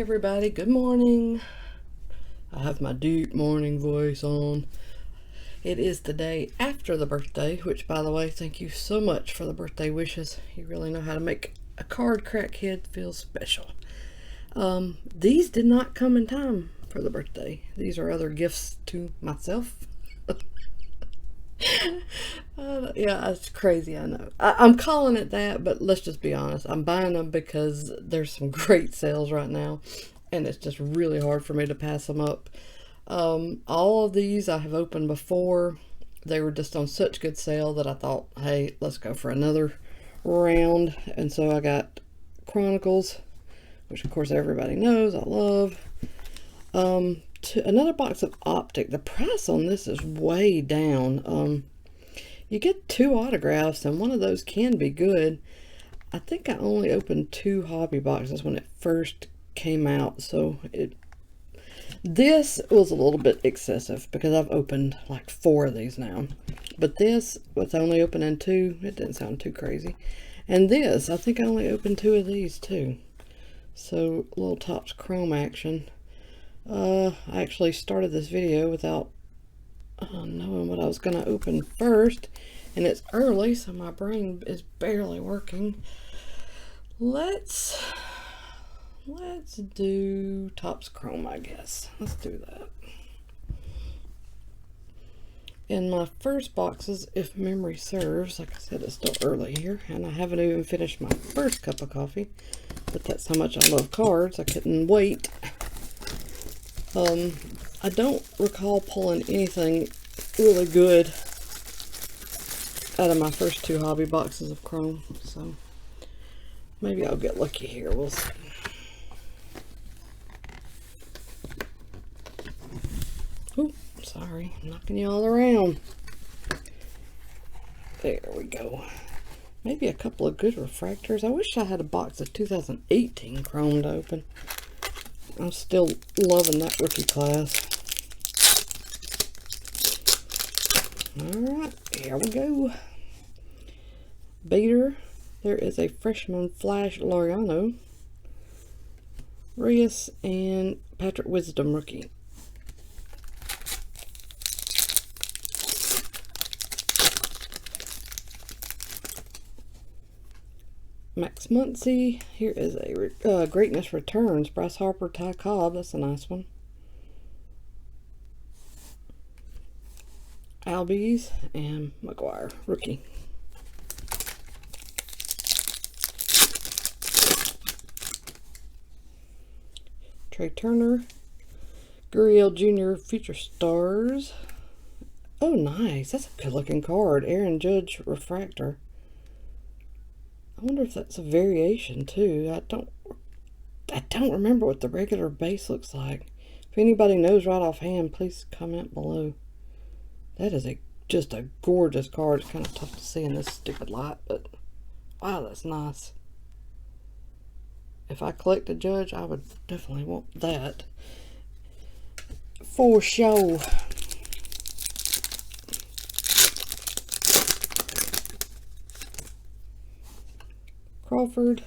everybody, good morning. I have my deep morning voice on. It is the day after the birthday, which, by the way, thank you so much for the birthday wishes. You really know how to make a card crackhead feel special. These did not come in time for the birthday. These are other gifts to myself. Yeah, it's crazy, I know. I'm calling it that, but let's just be honest. I'm buying them because there's some great sales right now, and it's just really hard for me to pass them up. All of these I have opened before. They were just on such good sale that I thought, hey, let's go for another round. And so I got Chronicles, which of course everybody knows I love. Another box of Optic. The price on this is way down. You get 2 autographs, and one of those can be good. I think I only opened 2 hobby boxes when it first came out, so this was a little bit excessive because I've opened like 4 of these now. But this was only opening 2. It didn't sound too crazy. And this, I think I only opened 2 of these too. So, little Topps Chrome action. I actually started this video without knowing what I was going to open first, and it's early, so my brain is barely working. Let's do Topps Chrome, I guess. Let's do that. In my first boxes, if memory serves, like I said, it's still early here, and I haven't even finished my first cup of coffee, but that's how much I love cards. I couldn't wait. I don't recall pulling anything really good out of my first 2 hobby boxes of Chrome, so maybe I'll get lucky here. We'll see. Ooh, sorry, I'm knocking you all around. There we go. Maybe a couple of good refractors. I wish I had a box of 2018 Chrome to open. I'm still loving that rookie class. Alright, here we go. Bader. There is a freshman Flash Laureano, Reyes, and Patrick Wisdom rookie. Max Muncy. Here is a Greatness Returns. Bryce Harper, Ty Cobb. That's a nice one. Albies and McGuire rookie. Trey Turner. Gurriel Jr. Future Stars. Oh, nice. That's a good looking card. Aaron Judge Refractor. I wonder if that's a variation too. I don't remember what the regular base looks like. If anybody knows right offhand, please comment below. That is just a gorgeous card. It's kind of tough to see in this stupid light, but wow, that's nice. If I collected Judge, I would definitely want that for sure. Crawford,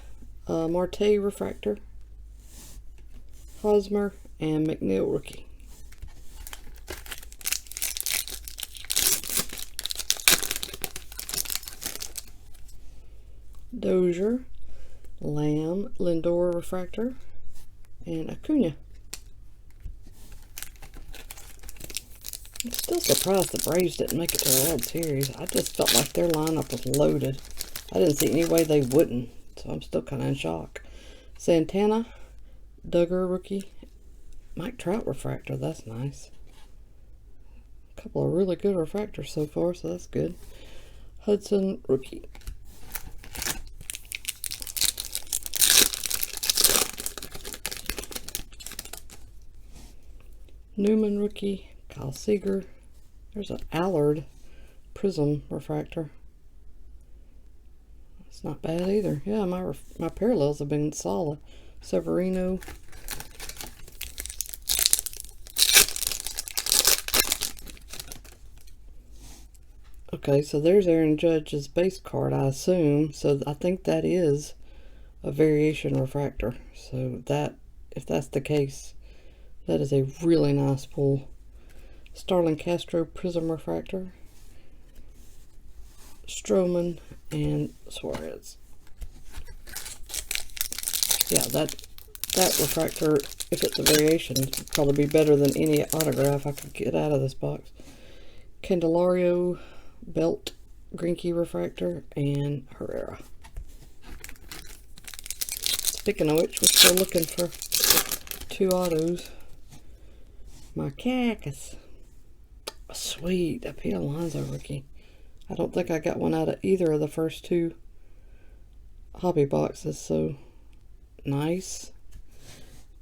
Marte Refractor, Hosmer, and McNeil rookie. Dozier, Lamb, Lindor Refractor, and Acuna. I'm still surprised the Braves didn't make it to the World Series. I just felt like their lineup was loaded. I didn't see any way they wouldn't, so I'm still kind of in shock. Santana, Duggar rookie, Mike Trout Refractor. That's nice. A couple of really good refractors so far, so that's good. Hudson rookie. Newman rookie, Kyle Seager. There's an Allard Prism Refractor. It's not bad either. Yeah, my parallels have been solid. Severino. Okay, so there's Aaron Judge's base card, I assume. So I think that is a variation refractor. So that if that's the case. That is a really nice pull. Starlin Castro Prism Refractor, Stroman, and Suarez. Yeah, that refractor, if it's a variation, would probably be better than any autograph I could get out of this box. Candelario, Belt, Greinke Refractor, and Herrera. Speaking of which, we're still looking for 2 autos. Markakis. Sweet, a Pete Alonso rookie. I don't think I got one out of either of the first 2 hobby boxes, so nice.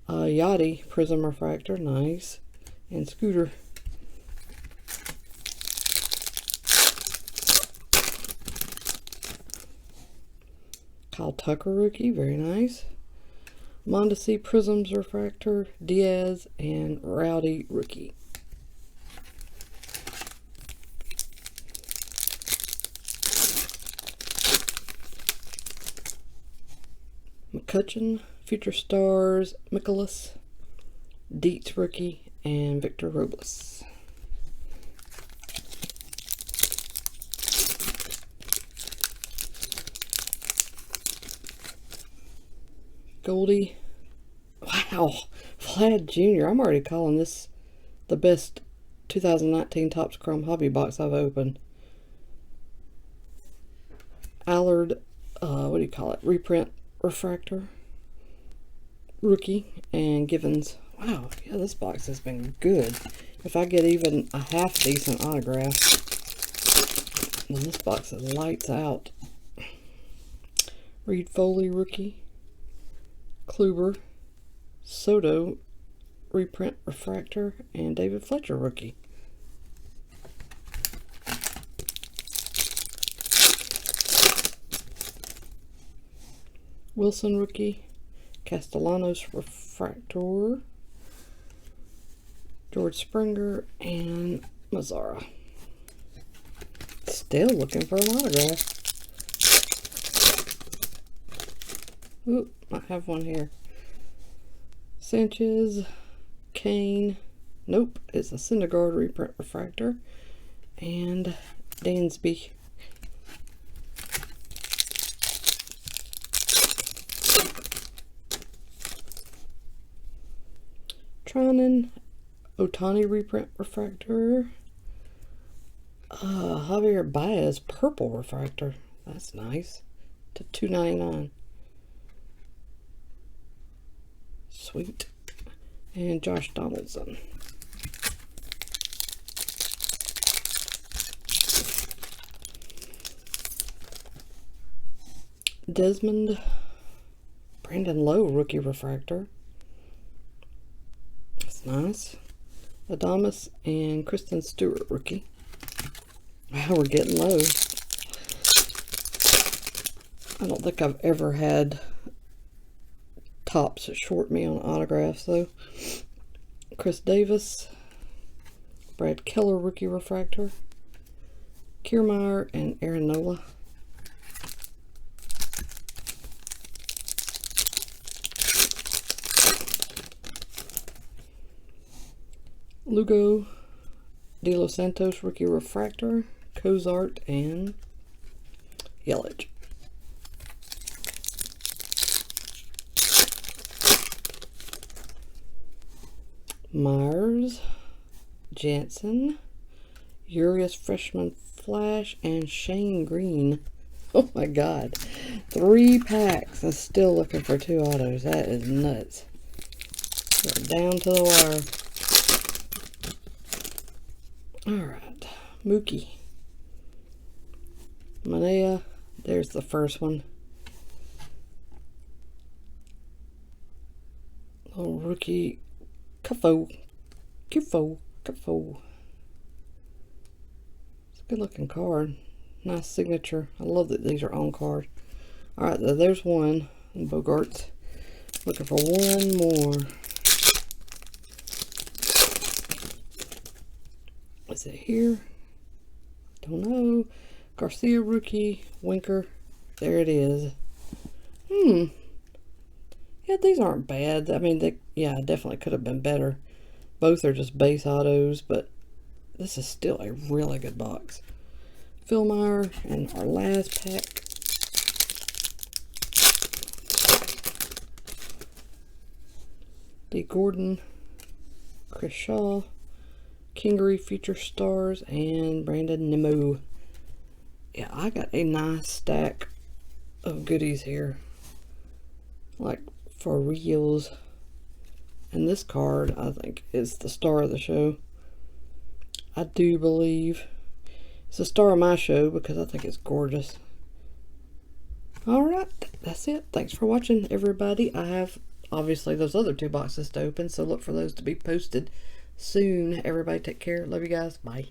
Yachty Prism Refractor, nice. And Scooter. Kyle Tucker rookie, very nice. Mondesi Prisms Refractor, Diaz, and Rowdy rookie. McCutcheon, Future Stars, Mikolas, Dietz rookie, and Victor Robles. Goldie. Wow, Vlad Jr. I'm already calling this the best 2019 Topps Chrome hobby box I've opened. Allard, what do you call it? Reprint Refractor. Rookie. And Givens. Wow, yeah, this box has been good. If I get even a half decent autograph, then this box is lights out. Reed Foley rookie. Kluber, Soto, Reprint Refractor, and David Fletcher rookie. Wilson rookie, Castellanos Refractor, George Springer, and Mazzara. Still looking for an autograph. Oop, I have one here. Sanchez, Kane, nope, it's a Syndergaard Reprint Refractor, and Dansby. Tronin, Ohtani Reprint Refractor, Javier Baez Purple Refractor, that's nice, to $2.99. Sweet. And Josh Donaldson. Desmond, Brandon Lowe Rookie Refractor. That's nice. Adames and Kristen Stewart Rookie. Wow, we're getting low. I don't think I've ever had Topps short me on autographs though. Chris Davis, Brad Keller Rookie Refractor, Kiermaier, and Aaron Nola. Lugo, De Los Santos Rookie Refractor, Cozart, and Yelich. Myers, Jansen, Urias Freshman Flash, and Shane Green. Oh my god. 3 packs and still looking for 2 autos. That is nuts. We're down to the wire. Alright. Mookie. Manea. There's the first one. Little rookie. Kufo. It's a good looking card. Nice signature. I love that these are on card. Alright, there's one. And Bogarts. Looking for one more. Is it here? Don't know. Garcia rookie. Winker. There it is. Yeah, these aren't bad. I mean, they, yeah, definitely could have been better. Both are just base autos, but this is still a really good box. Philmar, and our last pack. Lee Gordon, Chris Shaw, Kingery Future Stars, and Brandon Nimmo. Yeah, I got a nice stack of goodies here. Like, for reals. And this card, I think, is the star of the show. I do believe it's the star of my show because I think it's gorgeous. Alright, that's it. Thanks for watching, everybody. I have, obviously, those other 2 boxes to open, so look for those to be posted soon. Everybody take care. Love you guys. Bye.